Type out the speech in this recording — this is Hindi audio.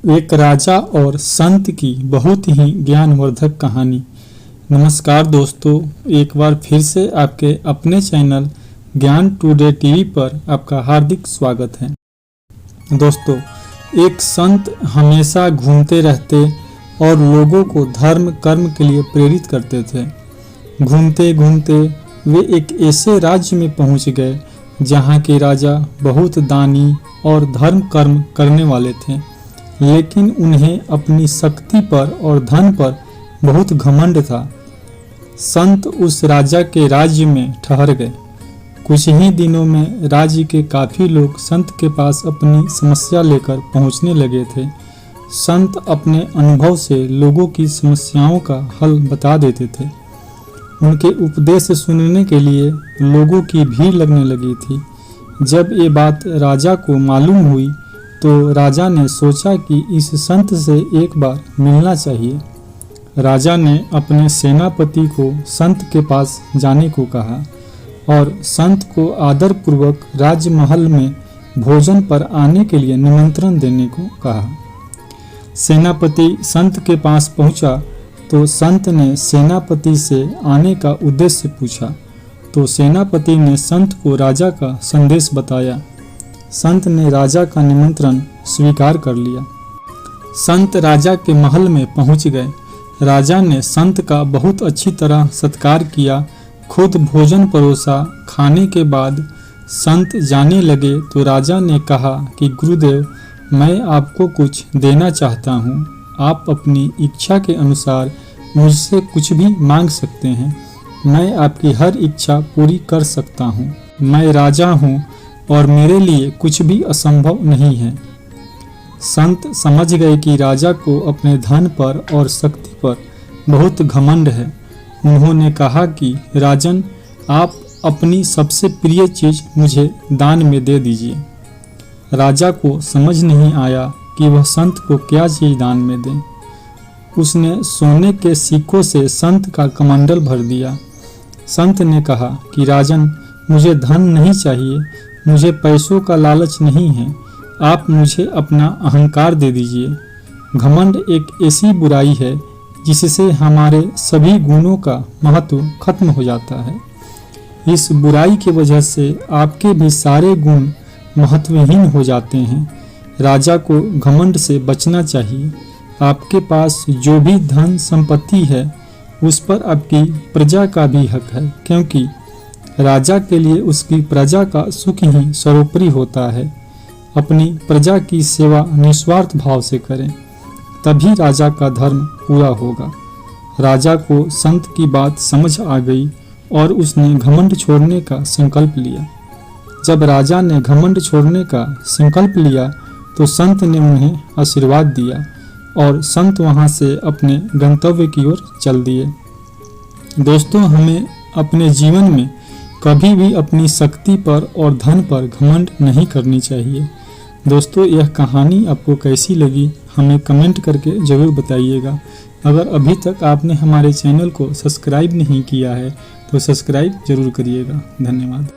एक राजा और संत की बहुत ही ज्ञानवर्धक कहानी। नमस्कार दोस्तों, एक बार फिर से आपके अपने चैनल ज्ञान टुडे टीवी पर आपका हार्दिक स्वागत है। दोस्तों, एक संत हमेशा घूमते रहते और लोगों को धर्म कर्म के लिए प्रेरित करते थे। घूमते घूमते वे एक ऐसे राज्य में पहुंच गए जहां के राजा बहुत दानी और धर्म कर्म करने वाले थे, लेकिन उन्हें अपनी शक्ति पर और धन पर बहुत घमंड था। संत उस राजा के राज्य में ठहर गए। कुछ ही दिनों में राज्य के काफी लोग संत के पास अपनी समस्या लेकर पहुंचने लगे थे। संत अपने अनुभव से लोगों की समस्याओं का हल बता देते थे। उनके उपदेश सुनने के लिए लोगों की भीड़ लगने लगी थी। जब ये बात राजा को मालूम हुई तो राजा ने सोचा कि इस संत से एक बार मिलना चाहिए। राजा ने अपने सेनापति को संत के पास जाने को कहा और संत को आदरपूर्वक राजमहल में भोजन पर आने के लिए निमंत्रण देने को कहा। सेनापति संत के पास पहुंचा तो संत ने सेनापति से आने का उद्देश्य पूछा तो सेनापति ने संत को राजा का संदेश बताया। संत ने राजा का निमंत्रण स्वीकार कर लिया। संत राजा के महल में पहुंच गए। राजा ने संत का बहुत अच्छी तरह सत्कार किया, खुद भोजन परोसा। खाने के बाद संत जाने लगे तो राजा ने कहा कि गुरुदेव, मैं आपको कुछ देना चाहता हूँ। आप अपनी इच्छा के अनुसार मुझसे कुछ भी मांग सकते हैं। मैं आपकी हर इच्छा पूरी कर सकता हूँ। मैं राजा हूँ और मेरे लिए कुछ भी असंभव नहीं है। संत समझ गए कि राजा को अपने धन पर और शक्ति पर बहुत घमंड है। उन्होंने कहा कि राजन, आप अपनी सबसे प्रिय चीज मुझे दान में दे दीजिए। राजा को समझ नहीं आया कि वह संत को क्या चीज दान में दे। उसने सोने के सिक्कों से संत का कमंडल भर दिया। संत ने कहा कि राजन, मुझे धन नहीं चाहिए, मुझे पैसों का लालच नहीं है, आप मुझे अपना अहंकार दे दीजिए। घमंड एक ऐसी बुराई है जिससे हमारे सभी गुणों का महत्व खत्म हो जाता है। इस बुराई की वजह से आपके भी सारे गुण महत्वहीन हो जाते हैं। राजा को घमंड से बचना चाहिए। आपके पास जो भी धन संपत्ति है उस पर आपकी प्रजा का भी हक है, क्योंकि राजा के लिए उसकी प्रजा का सुख ही सर्वोपरि होता है। अपनी प्रजा की सेवा निस्वार्थ भाव से करें, तभी राजा का धर्म पूरा होगा। राजा को संत की बात समझ आ गई और उसने घमंड छोड़ने का संकल्प लिया। जब राजा ने घमंड छोड़ने का संकल्प लिया तो संत ने उन्हें आशीर्वाद दिया और संत वहां से अपने गंतव्य की ओर चल दिए। दोस्तों, हमें अपने जीवन में कभी भी अपनी शक्ति पर और धन पर घमंड नहीं करनी चाहिए। दोस्तों, यह कहानी आपको कैसी लगी हमें कमेंट करके ज़रूर बताइएगा। अगर अभी तक आपने हमारे चैनल को सब्सक्राइब नहीं किया है तो सब्सक्राइब जरूर करिएगा। धन्यवाद।